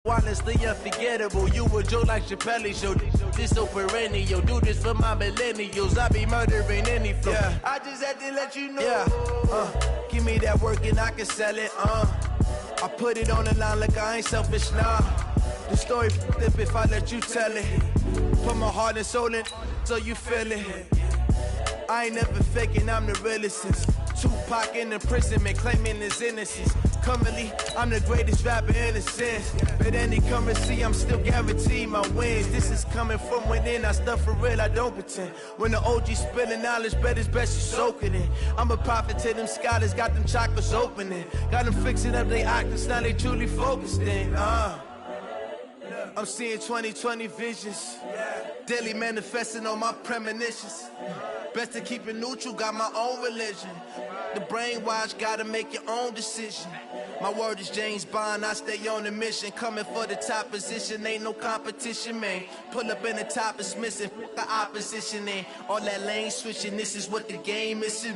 Honestly unforgettable, you a joke like Chappelle show. This so perennial, do this for my millennials. I be murdering any flow. Yeah. I just had to let you know. Yeah. Give me that work and I can sell it. I put it on the line like I ain't selfish, nah. The story flip if I let you tell it. Put my heart and soul in so you feel it. I ain't never faking, I'm the realest since Tupac in imprisonment, claiming his innocence. Currently, I'm the greatest rapper in a sense. But any currency, I'm still guaranteed my wins. This is coming from within, I stuff for real, I don't pretend. When the OG spilling knowledge, bet it's best you soak it in. I'm a prophet to them scholars, got them chakras opening. Got them fixing up their octaves, now they truly focused in. I'm seeing 2020 visions. Daily manifesting on my premonitions. Best to keep it neutral, got my own religion. The brainwash, gotta make your own decision. My word is James Bond, I stay on the mission. Coming for the top position, ain't no competition, man. Pull up in the top is missing, the opposition ain't. All that lane switching, this is what the game is.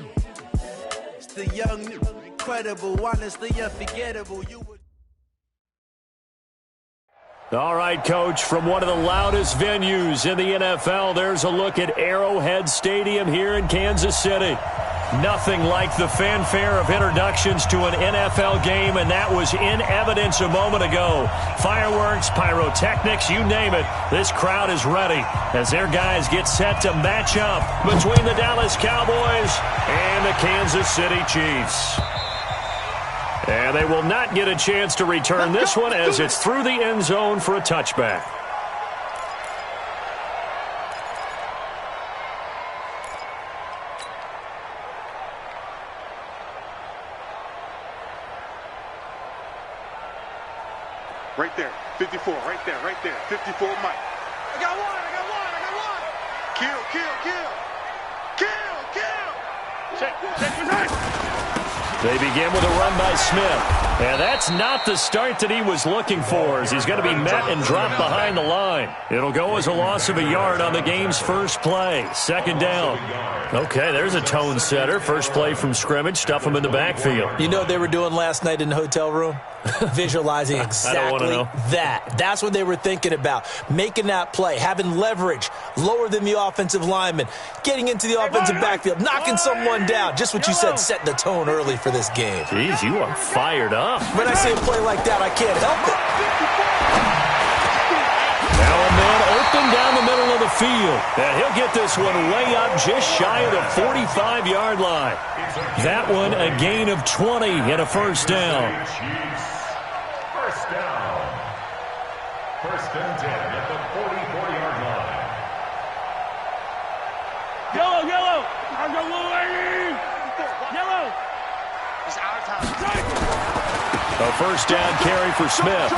It's the young, incredible, honestly unforgettable. All right, Coach, from one of the loudest venues in the NFL, there's a look at Arrowhead Stadium here in Kansas City. Nothing like the fanfare of introductions to an NFL game, and that was in evidence a moment ago. Fireworks, pyrotechnics, you name it. This crowd is ready as their guys get set to match up between the Dallas Cowboys and the Kansas City Chiefs. And they will not get a chance to return this one as it's through the end zone for a touchback. Right there, 54, right there, 54, Mike. I got one. Kill. They begin with a run by Smith. And that's not the start that he was looking for, as he's going to be met and dropped behind the line. It'll go as a loss of a yard on the game's first play. Second down. Okay, there's a tone setter. First play from scrimmage. Stuff him in the backfield. You know what they were doing last night in the hotel room? Visualizing exactly that. That's what they were thinking about. Making that play, having leverage, lower than the offensive lineman, getting into the offensive backfield, knocking someone down. Just what you said, setting the tone early for this game. Jeez, you are fired up. When I see a play like that, I can't help it. Now a man open down the middle of the field. And he'll get this one way up just shy of the 45-yard line. That one a gain of 20 and a first down. First and 10 at the 44-yard line. Yellow. I'm going away. Yellow. It's our time. A first down carry for Smith.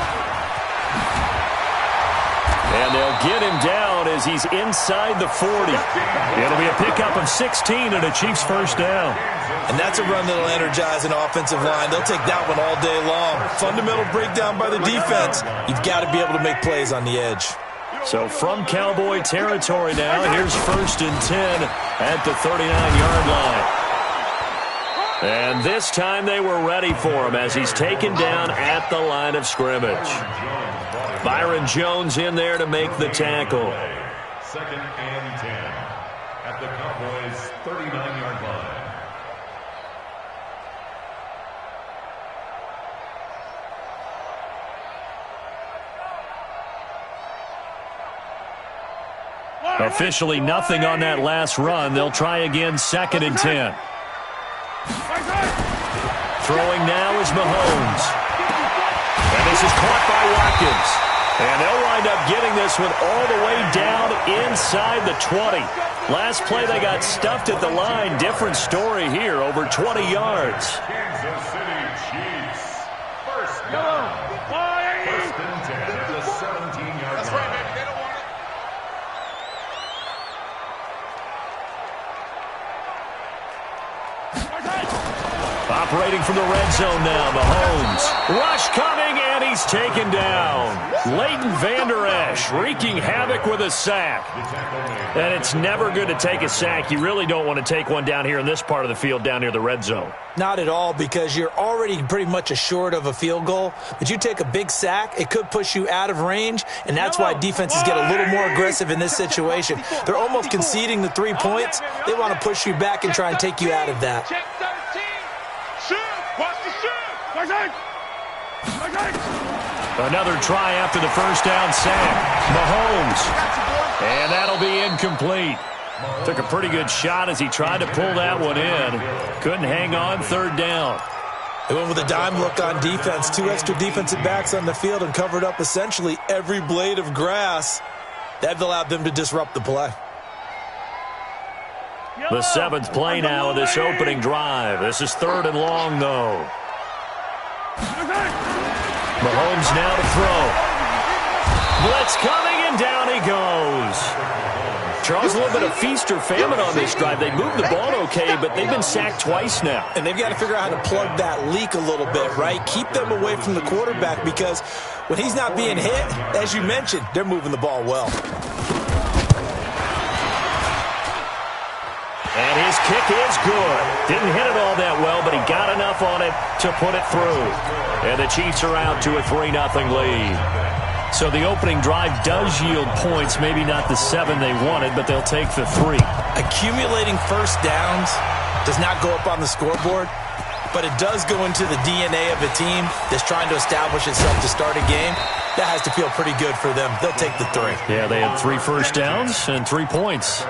And they'll get him down as he's inside the 40. It'll be a pickup of 16 and a Chiefs first down. And that's a run that'll energize an offensive line. They'll take that one all day long. Fundamental breakdown by the defense. You've got to be able to make plays on the edge. So from Cowboy territory now, here's first and 10 at the 39-yard line. And this time they were ready for him as he's taken down at the line of scrimmage. Byron Jones in there to make the tackle. Second and 10 at the Cowboys' 39-yard line. Officially nothing on that last run. They'll try again, second and 10. Throwing now is Mahomes. And this is caught by Watkins. And they'll wind up getting this one all the way down inside the 20. Last play they got stuffed at the line. Different story here, over 20 yards. Kansas City Chiefs. First down. First and 10 at the 17-yard line. That's right, baby. They don't want it. Operating from the red zone now, Mahomes. Rush coming, and he he's taken down. Leighton Vander Esch wreaking havoc with a sack. And it's never good to take a sack. You really don't want to take one down here in this part of the field down near the red zone. Not at all, because you're already pretty much assured of a field goal. But you take a big sack, it could push you out of range, and that's why defenses get a little more aggressive in this situation. They're almost conceding the 3 points. They want to push you back and try and take you out of that. Check 13. Shoot. Watch the shoot. Another try after the first down sack. Mahomes. And that'll be incomplete. Took a pretty good shot as he tried to pull that one in. Couldn't hang on, third down. They went with a dime look on defense. 2 extra defensive backs on the field and covered up essentially every blade of grass. That allowed them to disrupt the play. The 7th play now of this opening drive. This is 3rd and long, though. Mahomes now to throw. Blitz coming, and down he goes. Charles, a little bit of feast or famine on this drive. They moved the ball okay, but they've been sacked twice now. And they've got to figure out how to plug that leak a little bit, right? Keep them away from the quarterback, because when he's not being hit, as you mentioned, they're moving the ball well. And his kick is good. Didn't hit it all that well, but he got enough on it to put it through. And the Chiefs are out to a 3-0 lead. So the opening drive does yield points, maybe not the 7 they wanted, but they'll take the 3. Accumulating first downs does not go up on the scoreboard, but it does go into the DNA of a team that's trying to establish itself to start a game. That has to feel pretty good for them. They'll take the 3. Yeah, they had 3 first downs and 3 points.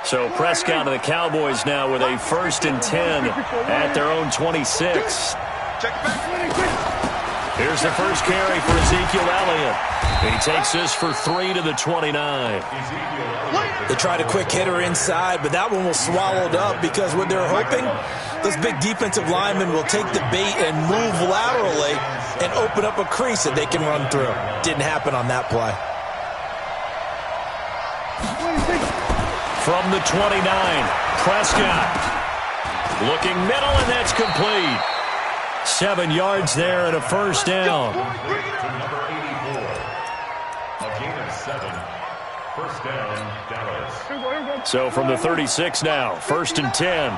So Prescott and the Cowboys now with a 1st and 10 at their own 26. Here's the first carry for Ezekiel Elliott. He takes this for 3 to the 29. They tried a quick hitter inside, but that one was swallowed up because what they're hoping, those big defensive linemen will take the bait and move laterally and open up a crease that they can run through. Didn't happen on that play. From the 29, Prescott looking middle, and that's complete. 7 yards there and a first down. Number 84. A gain of 7. First down, Dallas. So from the 36 now, 1st and 10.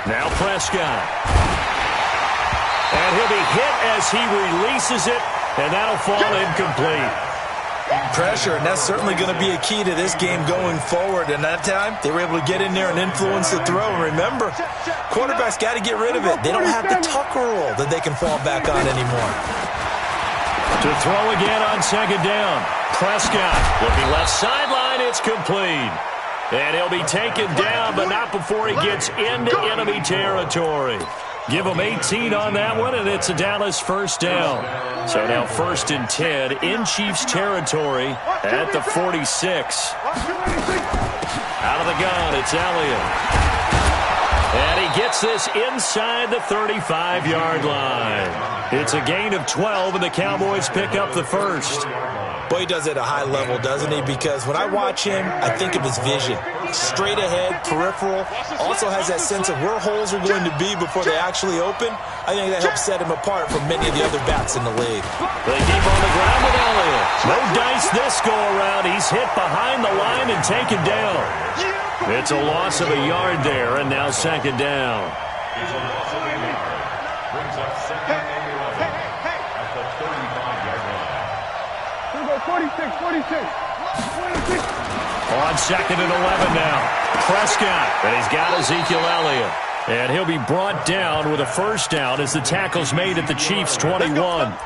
Now Prescott. And he'll be hit as he releases it, and that'll fall incomplete. Pressure, and that's certainly going to be a key to this game going forward. And that time, they were able to get in there and influence the throw. And remember, quarterbacks got to get rid of it. They don't have the tuck rule that they can fall back on anymore. To throw again on 2nd down. Prescott looking left sideline. It's complete. And he'll be taken down, but not before he gets into enemy territory. Give him 18 on that one, and it's a Dallas first down. So now 1st and 10 in Chiefs territory at the 46. Out of the gun, it's Elliott. And he gets this inside the 35-yard line. It's a gain of 12, and the Cowboys pick up the first. Boy, he does it at a high level, doesn't he? Because when I watch him, I think of his vision. Straight ahead, peripheral. Also has that sense of where holes are going to be before they actually open. I think that helps set him apart from many of the other backs in the league. They keep on the ground with Elliott. No dice this go-around. He's hit behind the line and taken down. It's a loss of a yard there, and now 2nd down. It's a loss of a yard. Brings up 2nd and 11 at the 35-yard line. 46. On 2nd and 11 now. Prescott, and he's got Ezekiel Elliott. And he'll be brought down with a first down as the tackle's made at the Chiefs' 21. A gain of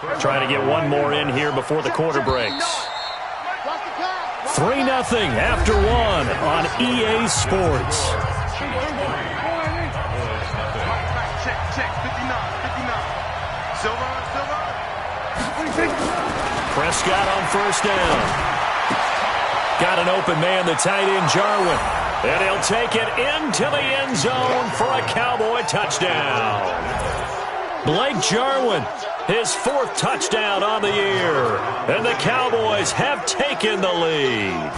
14. Trying to get one more in here before the quarter breaks. 3-0 after 1 on EA Sports. Check, 59. Silver. Prescott on first down. Got an open man, the tight end Jarwin. And he'll take it into the end zone for a Cowboy touchdown. Blake Jarwin, his 4th touchdown on the year. And the Cowboys have taken the lead.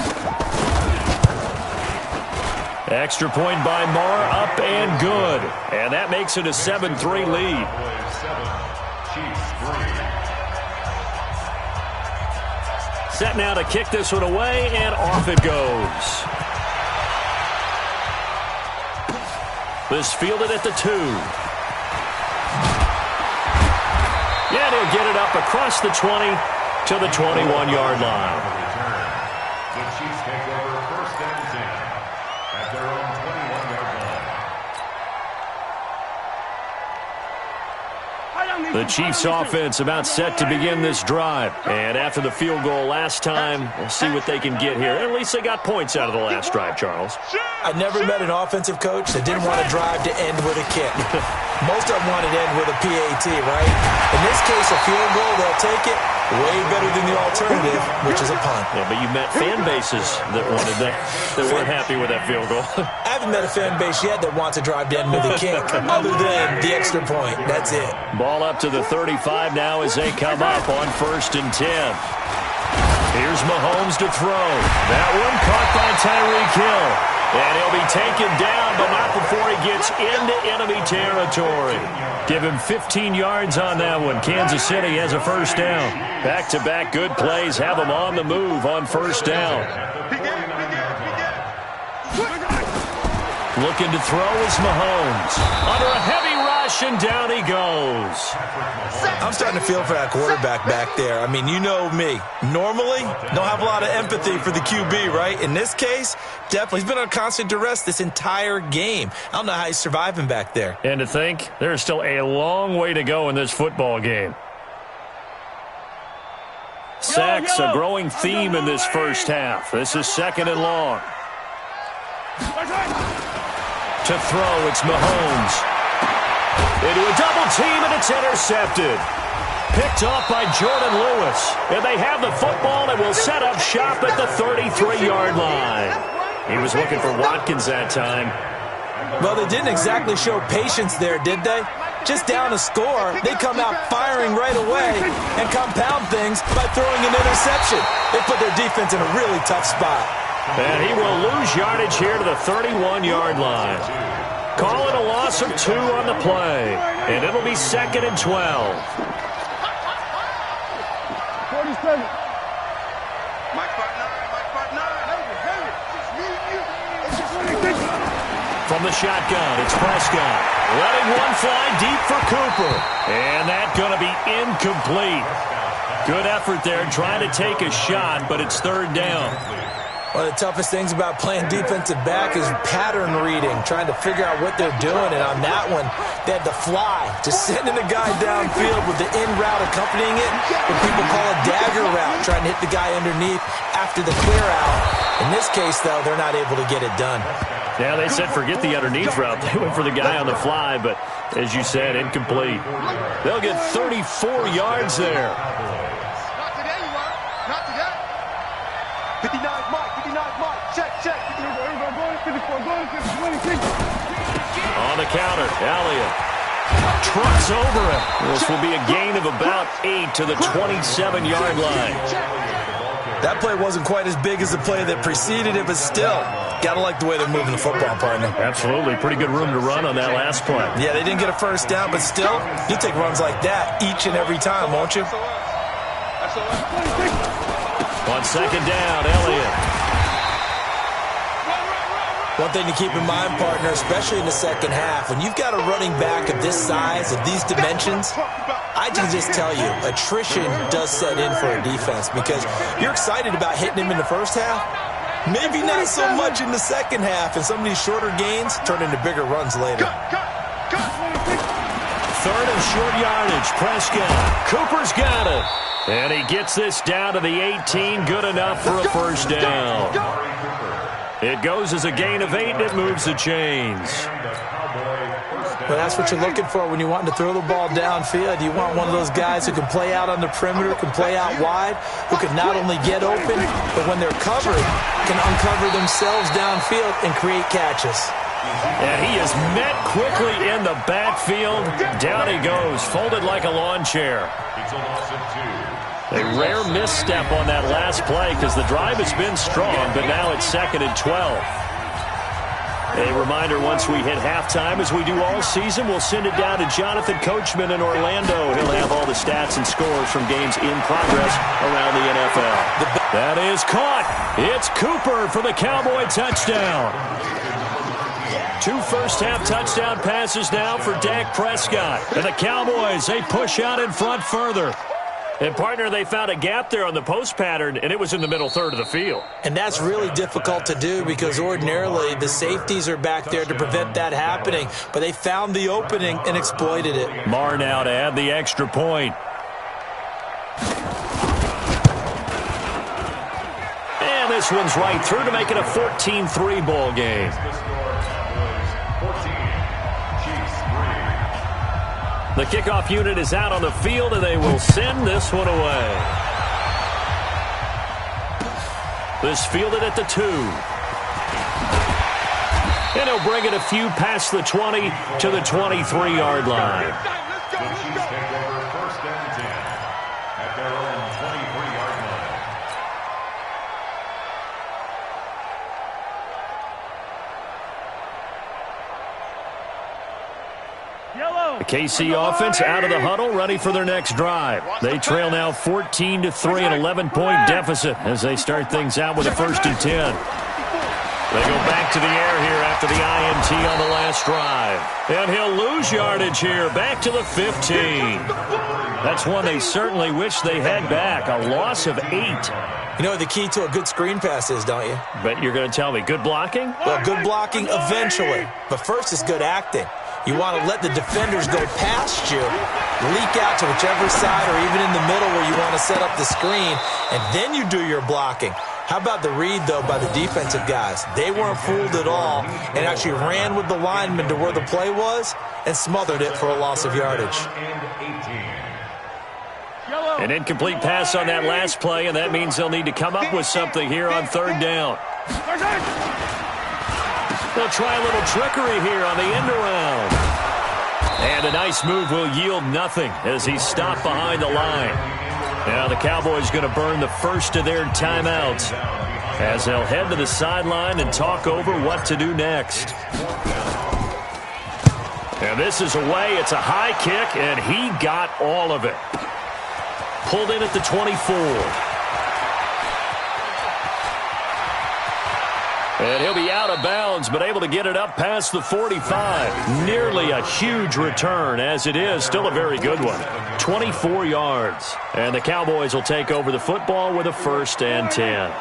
Extra point by Moore, up and good. And that makes it a 7-3 lead. Set now to kick this one away, and off it goes. This fielded at the 2. Yeah, he'll get it up across the 20 to the 21-yard line. The Chiefs take over first and 10 at their own 21-yard line. The Chiefs offense about set to begin this drive. And after the field goal last time, we'll see what they can get here. At least they got points out of the last drive, Charles. I never met an offensive coach that didn't want to drive to end with a kick. Most of them wanted to end with a PAT, right? In this case, a field goal, they'll take it. Way better than the alternative, which is a punt. Yeah, but you met fan bases that wanted that weren't happy with that field goal. I haven't met a fan base yet that wants to drive to end with a kick, other than the extra point. That's it. Ball up to the 35 now as they come up on 1st and 10. Here's Mahomes to throw. That one caught by Tyreek Hill. And he'll be taken down, but not before he gets into enemy territory. Give him 15 yards on that one. Kansas City has a first down. Back-to-back good plays have them on the move on first down. Looking to throw is Mahomes. Under a heavy rush, and down he goes. I'm starting to feel for that quarterback back there. I mean, you know me. Normally, don't have a lot of empathy for the QB, right? In this case, definitely. He's been on constant duress this entire game. I don't know how he's surviving back there. And to think, there's still a long way to go in this football game. Sacks, a growing theme in this first half. This is 2nd and long. To throw, it's Mahomes. Into a double team, and it's intercepted. Picked off by Jordan Lewis. And they have the football and will set up shop at the 33-yard line. He was looking for Watkins that time. Well, they didn't exactly show patience there, did they? Just down a score, they come out firing right away and compound things by throwing an interception. They put their defense in a really tough spot. And he will lose yardage here to the 31-yard line. Call it a loss of 2 on the play. And it'll be 2nd and 12. 47. From the shotgun, it's Prescott. Letting one fly deep for Cooper. And that's going to be incomplete. Good effort there trying to take a shot, but it's 3rd down. One of the toughest things about playing defensive back is pattern reading, trying to figure out what they're doing. And on that one, they had to fly, just sending a guy downfield with the in route accompanying it, what people call a dagger route, trying to hit the guy underneath after the clear out. In this case, though, they're not able to get it done. Yeah, they said forget the underneath route. They went for the guy on the fly, but as you said, incomplete. They'll get 34 yards there. Not today, you are. Not today. 59 Mike. 59 Mike. Check. 54. On the counter, Elliott trucks over it. This will be a gain of about 8 to the 27-yard line. That play wasn't quite as big as the play that preceded it, but still, gotta like the way they're moving the football, partner. Absolutely. Pretty good room to run on that last play. Yeah, they didn't get a first down, but still, you take runs like that each and every time, won't you? On 2nd down, Elliott. One thing to keep in mind, partner, especially in the second half, when you've got a running back of this size, of these dimensions, I can just tell you, attrition does set in for a defense because you're excited about hitting him in the first half. Maybe not so much in the second half, and some of these shorter gains turn into bigger runs later. 3rd and short yardage, Prescott. Cooper's got it. And he gets this down to the 18, good enough for a first down. It goes as a gain of 8, and it moves the chains. Well, that's what you're looking for when you're wanting to throw the ball downfield. You want one of those guys who can play out on the perimeter, can play out wide, who can not only get open, but when they're covered, can uncover themselves downfield and create catches. And he is met quickly in the backfield. Down he goes, folded like a lawn chair. It's a loss of 2. A rare misstep on that last play because the drive has been strong, but now it's 2nd and 12. A reminder, once we hit halftime, as we do all season, we'll send it down to Jonathan Coachman in Orlando. He'll have all the stats and scores from games in progress around the NFL. That is caught. It's Cooper for the Cowboy touchdown. 2 first-half touchdown passes now for Dak Prescott. And the Cowboys, they push out in front further. And, partner, they found a gap there on the post pattern, and it was in the middle third of the field. And that's really difficult to do because ordinarily the safeties are back there to prevent that happening. But they found the opening and exploited it. Marr now to add the extra point. And this one's right through to make it a 14-3 ball game. The kickoff unit is out on the field, and they will send this one away. This fielded at the 2. And he'll bring it a few past the 20 to the 23-yard line. The KC offense out of the huddle, ready for their next drive. They trail now 14-3, an 11-point deficit as they start things out with a 1st and 10. They go back to the air here after the INT on the last drive. And he'll lose yardage here, back to the 15. That's one they certainly wish they had back, a loss of 8. You know what the key to a good screen pass is, don't you? Bet you're going to tell me good blocking? Well, good blocking eventually. But first is good acting. You want to let the defenders go past you, leak out to whichever side or even in the middle where you want to set up the screen, and then you do your blocking. How about the read, though, by the defensive guys? They weren't fooled at all and actually ran with the lineman to where the play was and smothered it for a loss of yardage. An incomplete pass on that last play, and that means they'll need to come up with something here on 3rd down. They'll try a little trickery here on the end around. And a nice move will yield nothing as he's stopped behind the line. Now the Cowboys going to burn the first of their timeouts as they'll head to the sideline and talk over what to do next. And this is away. It's a high kick, and he got all of it. Pulled in at the 24. And he'll be out of bounds, but able to get it up past the 45. Nearly a huge return, as it is. Still a very good one. 24 yards. And the Cowboys will take over the football with a 1st and 10.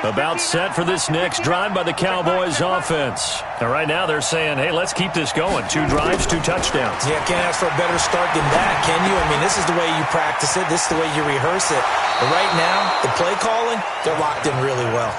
About set for this next drive by the Cowboys offense. And right now they're saying, hey, let's keep this going. 2 drives, 2 touchdowns. Yeah, can't ask for a better start than that, can you? I mean, this is the way you practice it. This is the way you rehearse it. But right now, the play calling, they're locked in really well.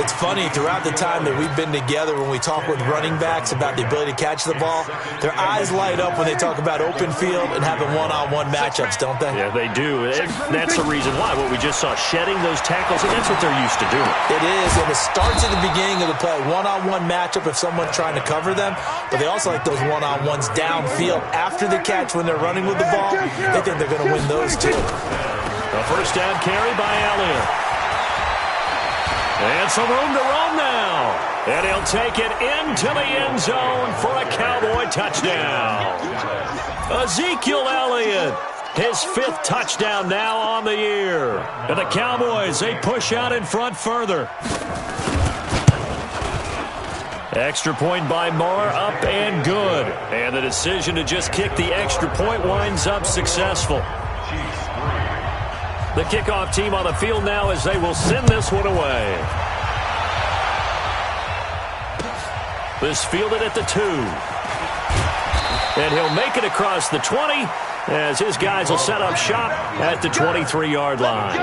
It's funny, throughout the time that we've been together, when we talk with running backs about the ability to catch the ball, their eyes light up when they talk about open field and having one-on-one matchups, don't they? Yeah, they do. That's the reason why. What we just saw, shedding those tackles, and that's what they're used to doing. It is, and it starts at the beginning of the play. One-on-one matchup if someone's trying to cover them, but they also like those one-on-ones downfield after the catch when they're running with the ball. They think they're going to win those, too. A 1st down carry by Elliott. And some room to roam now. And he'll take it into the end zone for a Cowboy touchdown. Ezekiel Elliott, his 5th touchdown now on the year. And the Cowboys, they push out in front further. Extra point by Marr, up and good. And the decision to just kick the extra point winds up successful. The kickoff team on the field now as they will send this one away. This fielded at the 2. And he'll make it across the 20 as his guys will set up shop at the 23-yard line.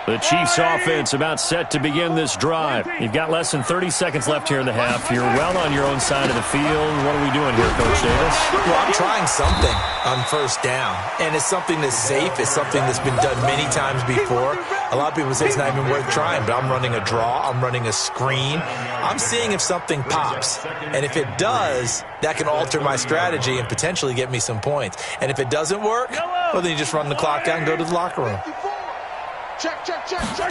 The Chiefs offense about set to begin this drive. You've got less than 30 seconds left here in the half. You're well on your own side of the field. What are we doing here, Coach Davis? Well, I'm trying something on 1st down. And it's something that's safe. It's something that's been done many times before. A lot of people say it's not even worth trying, but I'm running a draw. I'm running a screen. I'm seeing if something pops. And if it does, that can alter my strategy and potentially get me some points. And if it doesn't work, well, then you just run the clock out and go to the locker room. Check, check, check, check.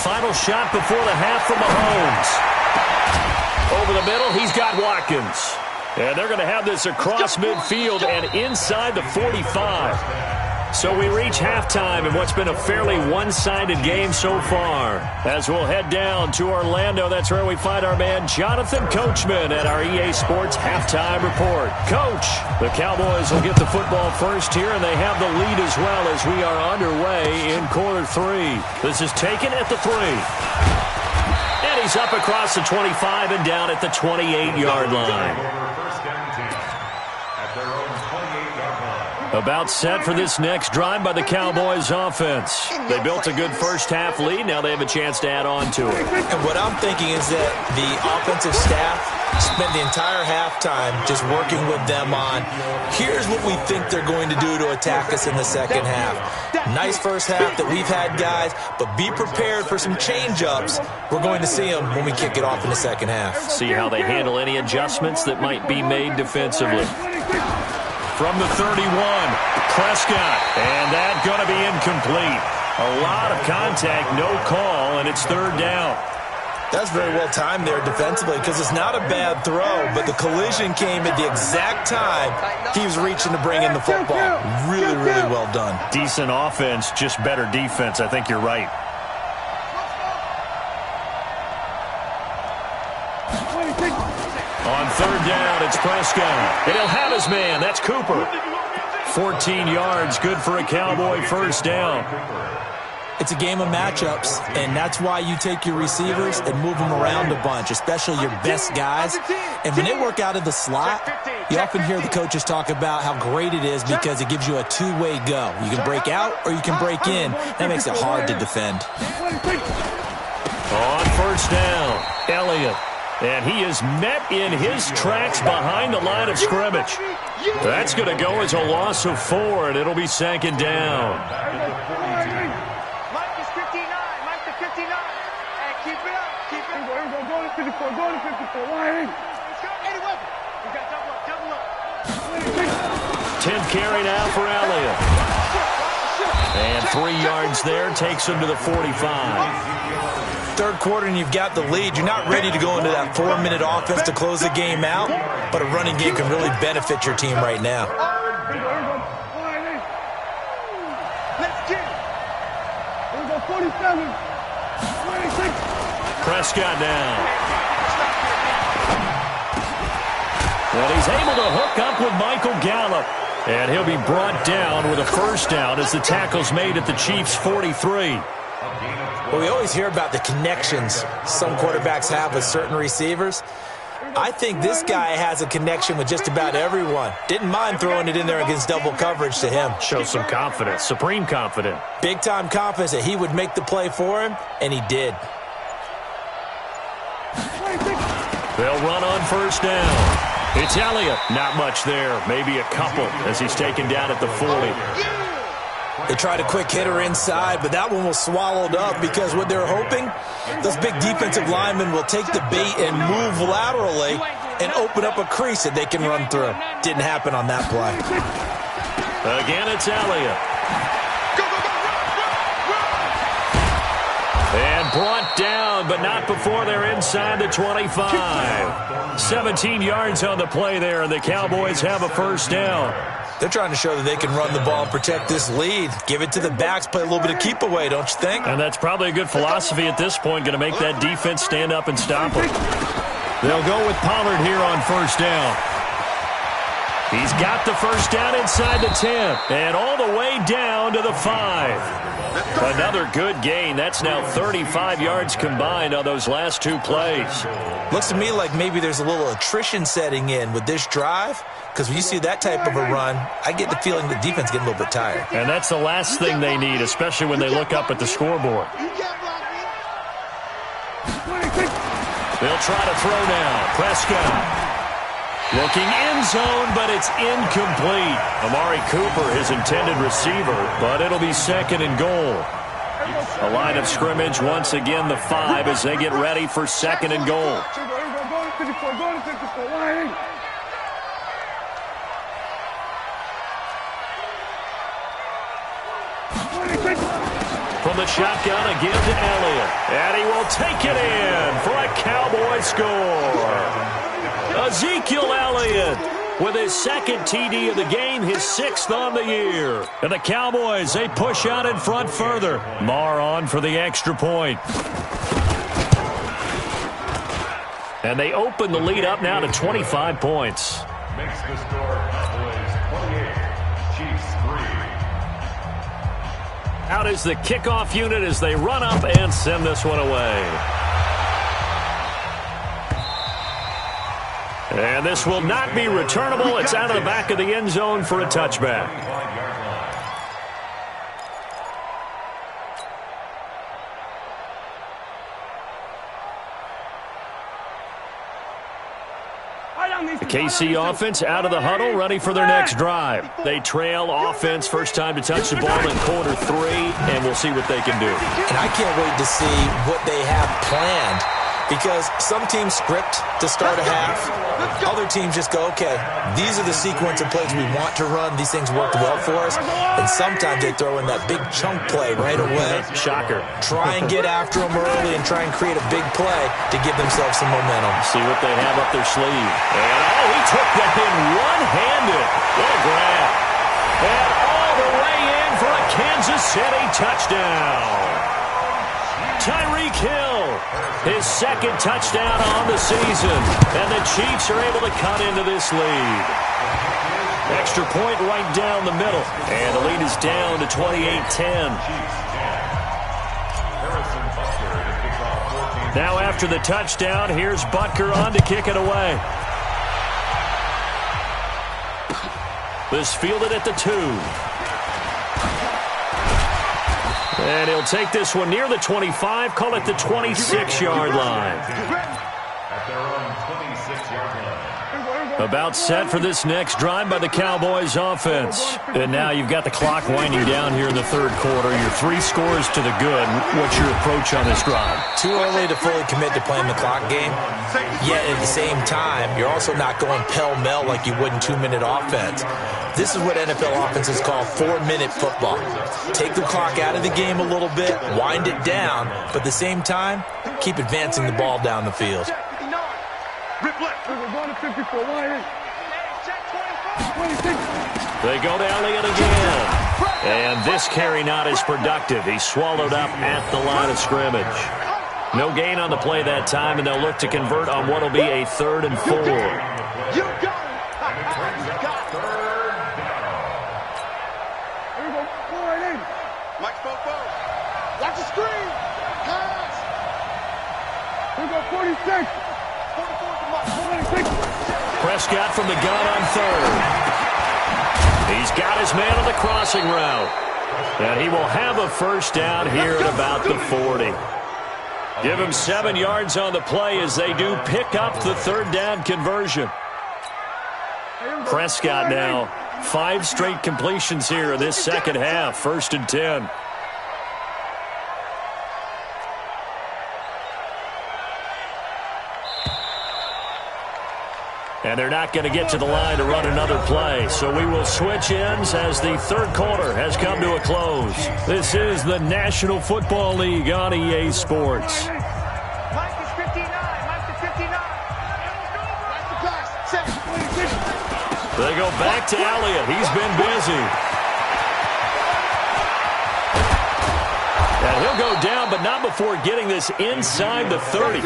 Final shot before the half from Mahomes. Over the middle, he's got Watkins. And they're going to have this across midfield and inside the 45. So we reach halftime in what's been a fairly one-sided game so far. As we'll head down to Orlando, that's where we find our man Jonathan Coachman at our EA Sports Halftime Report. Coach, the Cowboys will get the football first here, and they have the lead as well as we are underway in quarter 3. This is taken at the 3. And he's up across the 25 and down at the 28-yard line. About set for this next drive by the Cowboys offense. They built a good first-half lead. Now they have a chance to add on to it. And what I'm thinking is that the offensive staff spent the entire halftime just working with them on, here's what we think they're going to do to attack us in the second half. Nice first half that we've had, guys, but be prepared for some change-ups. We're going to see them when we kick it off in the second half. See how they handle any adjustments that might be made defensively. From the 31, Prescott, and that's going to be incomplete. A lot of contact, no call, and it's third down. That's very well timed there defensively because it's not a bad throw, but the collision came at the exact time he was reaching to bring in the football. Really, really well done. Decent offense, just better defense. I think you're right. On third down, it's Prescott. And he'll have his man. That's Cooper. 14 yards, good for a Cowboy first down. It's a game of matchups, and that's why you take your receivers and move them around a bunch, especially your best guys. And when they work out of the slot, you often hear the coaches talk about how great it is because it gives you a two-way go. You can break out or you can break in. That makes it hard to defend. On first down, Elliott. And he is met in his tracks behind the line of scrimmage. That's going to go as a loss of 4, and it'll be second down. Mike is 59. Mike to 59. And keep it up. Keep it up. Go to 54. Go to 54. Let's go. Eddie Weber. We got double up. Double up. 10th carry now for Elliott. And 3 yards there takes him to the 45. Third quarter and you've got the lead. You're not ready to go into that 4-minute offense to close the game out, but a running game can really benefit your team right now. Let's get it. Here we go, 47. 26. Prescott now. Well, he's able to hook up with Michael Gallup. And he'll be brought down with a first down as the tackle's made at the Chiefs' 43. Well, we always hear about the connections some quarterbacks have with certain receivers. I think this guy has a connection with just about everyone. Didn't mind throwing it in there against double coverage to him. Shows some confidence, supreme confidence. Big-time confidence that he would make the play for him, and he did. They'll run on first down. It's Elliott. Not much there. Maybe a couple as he's taken down at the 40. They tried a quick hitter inside, but that one was swallowed up because what they're hoping, those big defensive linemen will take the bait and move laterally and open up a crease that they can run through. Didn't happen on that play. Again, it's Elliott. And brought down, but not before they're inside the 25. 17 yards on the play there, and the Cowboys have a first down. They're trying to show that they can run the ball and protect this lead. Give it to the backs, play a little bit of keep away, don't you think? And that's probably a good philosophy at this point, going to make that defense stand up and stop them. They'll go with Pollard here on first down. He's got the first down inside the 10 and all the way down to the 5. Another good gain. That's now 35 yards combined on those last two plays. Looks to me like maybe there's a little attrition setting in with this drive, because when you see that type of a run, I get the feeling the defense getting a little bit tired. And that's the last thing they need, especially when they look up at the scoreboard. They'll try to throw now. Prescott. Looking end zone, but it's incomplete. Amari Cooper, his intended receiver, but it'll be second and goal. A line of scrimmage, once again the 5 as they get ready for second and goal. From the shotgun again to Elliott. And he will take it in for a Cowboy score. Ezekiel Elliott with his second TD of the game, his 6th on the year. And the Cowboys, they push out in front further. Marr on for the extra point. And they open the lead up now to 25 points. Makes the score Cowboys 28, Chiefs 3. Out is the kickoff unit as they run up and send this one away. And this will not be returnable. It's out of the back of the end zone for a touchback. The KC offense out of the huddle, ready for their next drive. They trail offense, first time to touch the ball in quarter 3, and we'll see what they can do. And I can't wait to see what they have planned, because some teams script to start a half. Other teams just go, okay, these are the sequence of plays we want to run. These things worked well for us. And sometimes they throw in that big chunk play right away. Shocker. Try and get after them early and try and create a big play to give themselves some momentum. See what they have up their sleeve. And, he took that in one-handed. What a grab. And all the way in for a Kansas City touchdown. Tyreek Hill, his 2nd touchdown on the season. And the Chiefs are able to cut into this lead. Extra point right down the middle. And the lead is down to 28-10. Now after the touchdown, here's Butker on to kick it away. This fielded at the 2. And he'll take this one near the 25, call it the 26-yard line. At their own 26-yard line. About set for this next drive by the Cowboys offense. And now you've got the clock winding down here in the 3rd quarter. Your 3 scores to the good. What's your approach on this drive? Too early to fully commit to playing the clock game. Yet at the same time, you're also not going pell-mell like you would in 2-minute offense. This is what NFL offenses call 4-minute football. Take the clock out of the game a little bit, wind it down, but at the same time, keep advancing the ball down the field. They go to Elliott again. And this carry not as productive. He's swallowed up at the line of scrimmage. No gain on the play that time, and they'll look to convert on what will be a 3rd and 4. You got it. Here we go. Pull right in. Mike's both. Watch the screen. Pass. Here we go. 46. 46. Prescott from the gun on 3rd. He's got his man on the crossing route. And he will have a first down here at about the 40. Give him 7 yards on the play as they do pick up the 3rd down conversion. Prescott now 5 straight completions here in this second half. 1st and 10. And they're not going to get to the line to run another play. So we will switch ends as the 3rd quarter has come to a close. This is the National Football League on EA Sports. Mike is 59. Mike is 59. That's the pass. Set. They go back to Elliott. He's been busy. And he'll go down, but not before getting this inside the 30.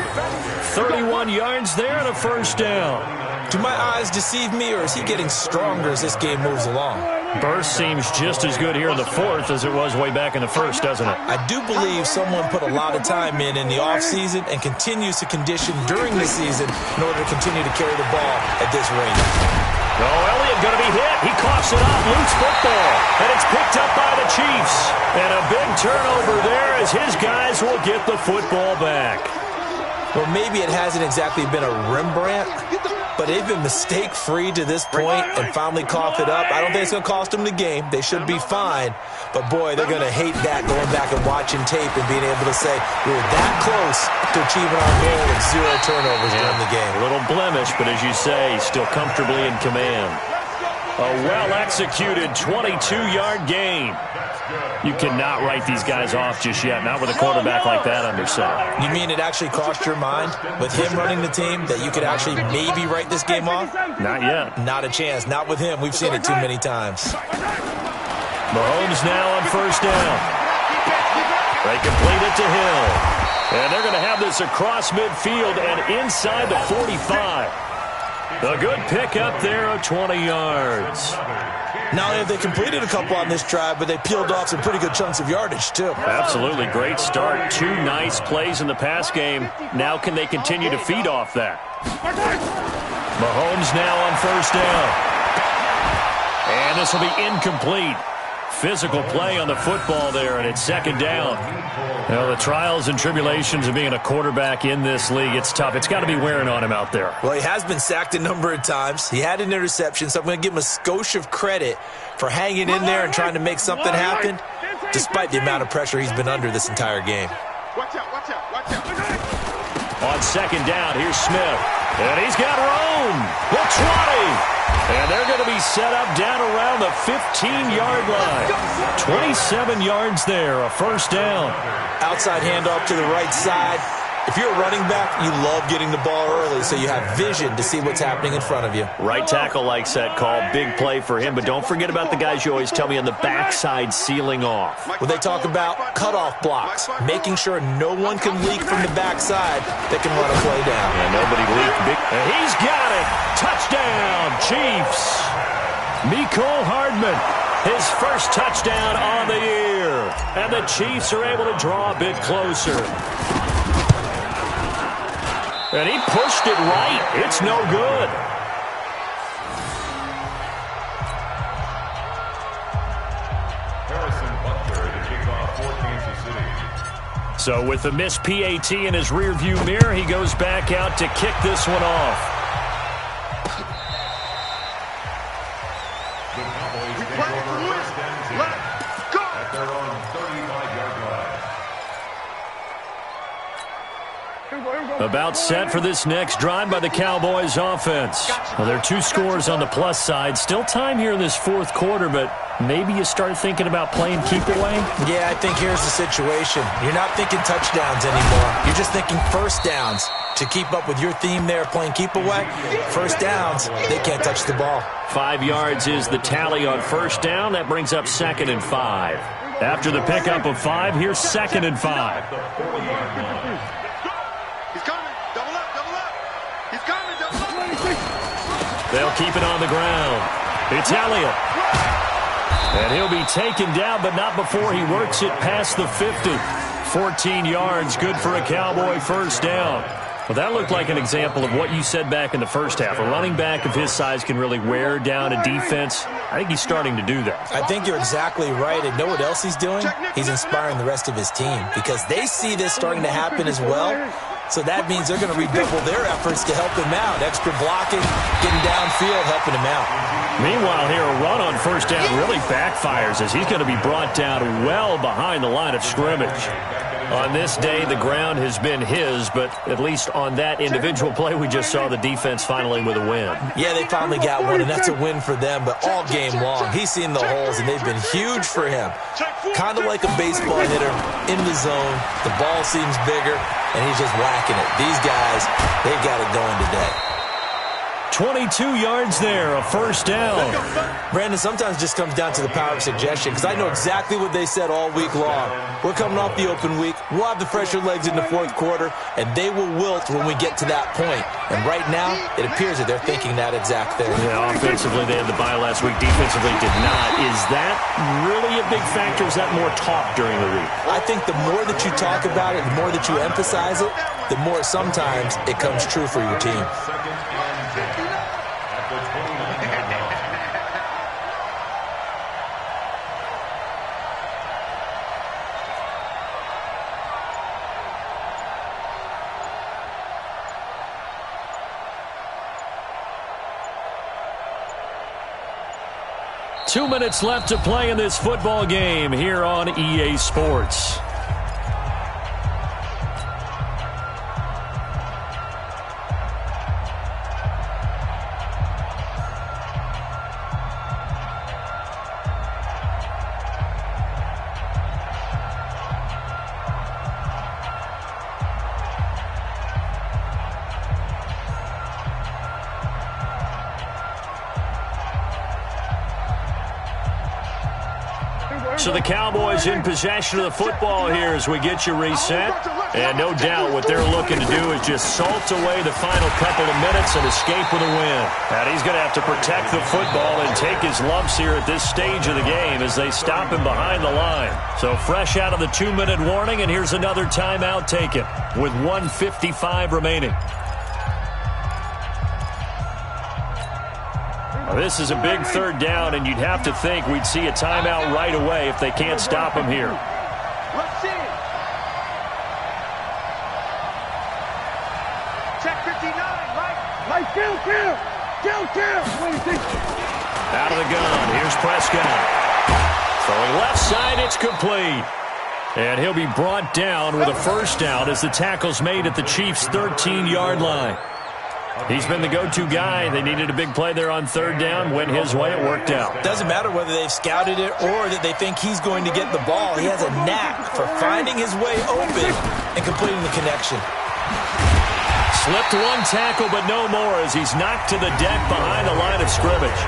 31 yards there and a first down. Do my eyes deceive me, or is he getting stronger as this game moves along? Burst seems just as good here in the 4th as it was way back in the 1st, doesn't it? I do believe someone put a lot of time in the offseason and continues to condition during the season in order to continue to carry the ball at this rate. Oh, Elliott going to be hit. He coughs it up. Loose football. And it's picked up by the Chiefs. And a big turnover there as his guys will get the football back. Well, maybe it hasn't exactly been a Rembrandt, but they've been mistake-free to this point and finally coughed it up. I don't think it's going to cost them the game. They should be fine. But, boy, they're going to hate that, going back and watching tape and being able to say, we were that close to achieving our goal of 0 turnovers during the game. A little blemish, but as you say, still comfortably in command. A well-executed 22-yard gain. That's good. You cannot write these guys off just yet, not with a quarterback like that under center. You mean it actually crossed your mind with him running the team that you could actually maybe write this game off? Not yet. Not a chance. Not with him. We've seen it too many times. Mahomes now on first down. They complete it to Hill. And they're going to have this across midfield and inside the 45. A good pickup there of 20 yards. Not only have they completed a couple on this drive, but they peeled off some pretty good chunks of yardage, too. Absolutely. Great start. 2 nice plays in the pass game. Now can they continue to feed off that? Mahomes now on first down. And this will be incomplete. Physical play on the football there, and it's second down. Well, the trials and tribulations of being a quarterback in this league, it's tough. It's got to be wearing on him out there. Well, he has been sacked a number of times. He had an interception, so I'm going to give him a skosh of credit for hanging in there and trying to make something happen, despite the amount of pressure he's been under this entire game. Watch out, watch out, watch out. On second down, here's Smith. And he's got Roan. The 20. And they're going to be set up down around the 15-yard line. 27 yards there, a first down. Outside handoff to the right side. If you're a running back, you love getting the ball early so you have vision to see what's happening in front of you. Right tackle likes that call. Big play for him. But don't forget about the guys you always tell me on the backside sealing off. Well, they talk about cutoff blocks, making sure no one can leak from the backside that can run a play down. And nobody leaked big. And he's got it. Touchdown, Chiefs. Mecole Hardman, his first touchdown on the year. And the Chiefs are able to draw a bit closer. And he pushed it right. It's no good. Harrison Butker to kick off for Kansas City. So with the missed PAT in his rearview mirror, he goes back out to kick this one off. The Cowboys take over first and 10 at their own 35-yard line. About set for this next drive by the Cowboys offense. Well, there are 2 scores on the plus side. Still time here in this fourth quarter, but maybe you start thinking about playing keep away? Yeah, I think here's the situation. You're not thinking touchdowns anymore. You're just thinking first downs. To keep up with your theme there, playing keep away, first downs, they can't touch the ball. 5 yards is the tally on first down. That brings up 2nd and 5. After the pickup of 5, here's 2nd and 5. He's coming. Double up, double up. He's coming, double up. They'll keep it on the ground. It's Elliott. And he'll be taken down, but not before he works it past the 50. 14 yards, good for a Cowboy first down. Well, that looked like an example of what you said back in the first half. A running back of his size can really wear down a defense. I think he's starting to do that. I think you're exactly right. And know what else he's doing? He's inspiring the rest of his team because they see this starting to happen as well. So that means they're going to redouble their efforts to help him out. Extra blocking, getting downfield, helping him out. Meanwhile, here, a run on first down really backfires as he's going to be brought down well behind the line of scrimmage. On this day, the ground has been his, but at least on that individual play, we just saw the defense finally with a win. Yeah, they finally got one, and that's a win for them, but all game long, he's seen the holes, and they've been huge for him. Kind of like a baseball hitter in the zone. The ball seems bigger, and he's just whacking it. These guys, they've got it going today. 22 yards there, a first down. Brandon, sometimes it just comes down to the power of suggestion because I know exactly what they said all week long. We're coming off the open week. We'll have the fresher legs in the fourth quarter, and they will wilt when we get to that point. And right now, it appears that they're thinking that exact thing. Yeah, offensively, they had the bye last week. Defensively, did not. Is that really a big factor? Is that more talk during the week? I think the more that you talk about it, the more that you emphasize it, the more sometimes it comes true for your team. At the 29-yard line. Two minutes left to play in this football game here on EA Sports. So the Cowboys in possession of the football here as we get you reset. And no doubt what they're looking to do is just salt away the final couple of minutes and escape with a win. And he's going to have to protect the football and take his lumps here at this stage of the game as they stop him behind the line. So fresh out of the 2-minute warning, and here's another timeout taken with 1:55 remaining. Now, this is a big third down, and you'd have to think we'd see a timeout right away if they can't stop him here. Let's see it. Check 59, right? Right, kill. Out of the gun, here's Prescott. Throwing left side, it's complete. And he'll be brought down with a first down as the tackle's made at the Chiefs' 13-yard line. He's been the go-to guy. They needed a big play there on third down. Went his way. It worked out. Doesn't matter whether they've scouted it or that they think he's going to get the ball. He has a knack for finding his way open and completing the connection. Slipped one tackle, but no more as he's knocked to the deck behind the line of scrimmage.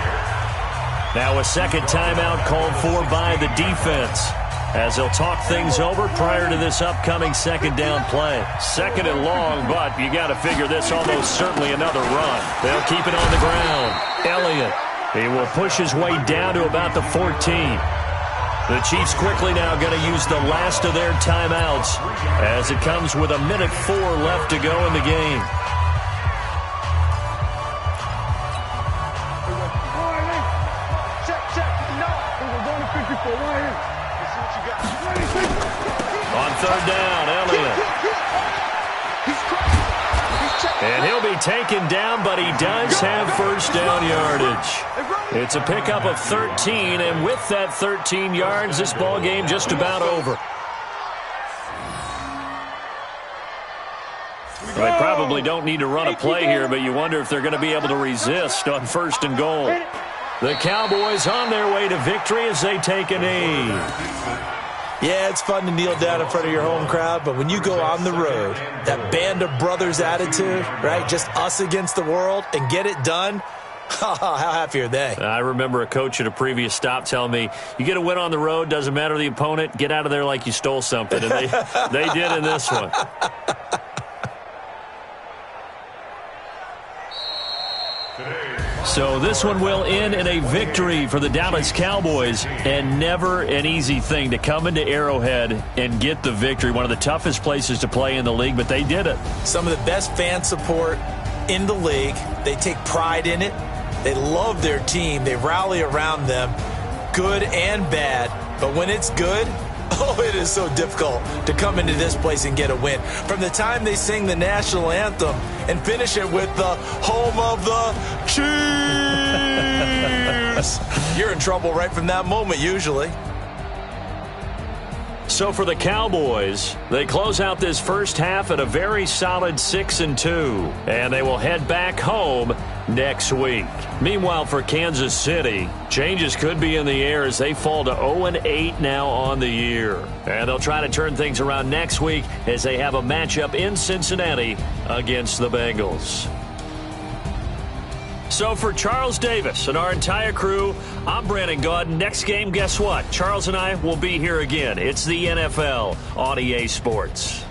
Now a second timeout called for by the defense, as they'll talk things over prior to this upcoming second down play. Second and long, but you got to figure this almost certainly another run. They'll keep it on the ground. Elliott, he will push his way down to about the 14. The Chiefs quickly now going to use the last of their timeouts as it comes with 1:04 left to go in the game. On third down, Elliott. And he'll be taken down, but he does have first down yardage. It's a pickup of 13, and with that 13 yards, this ball game just about over. They probably don't need to run a play here, but you wonder if they're going to be able to resist on first and goal. The Cowboys on their way to victory as they take a knee. Yeah, it's fun to kneel down in front of your home crowd, but when you go on the road, that band of brothers attitude, right, just us against the world, and get it done, how happy are they? I remember a coach at a previous stop telling me, you get a win on the road, doesn't matter the opponent, get out of there like you stole something, and they did in this one. So this one will end in a victory for the Dallas Cowboys, and never an easy thing to come into Arrowhead and get the victory. One of the toughest places to play in the league, but they did it. Some of the best fan support in the league. They take pride in it. They love their team. They rally around them, good and bad. But when it's good, oh, it is so difficult to come into this place and get a win. From the time they sing the national anthem and finish it with the home of the Chiefs, you're in trouble right from that moment usually. So for the Cowboys, they close out this first half at a very solid 6-2, and they will head back home next week. Meanwhile, for Kansas City, changes could be in the air as they fall to 0-8 now on the year. And they'll try to turn things around next week as they have a matchup in Cincinnati against the Bengals. So for Charles Davis and our entire crew, I'm Brandon Gaudin. Next game, guess what? Charles and I will be here again. It's the NFL on EA Sports.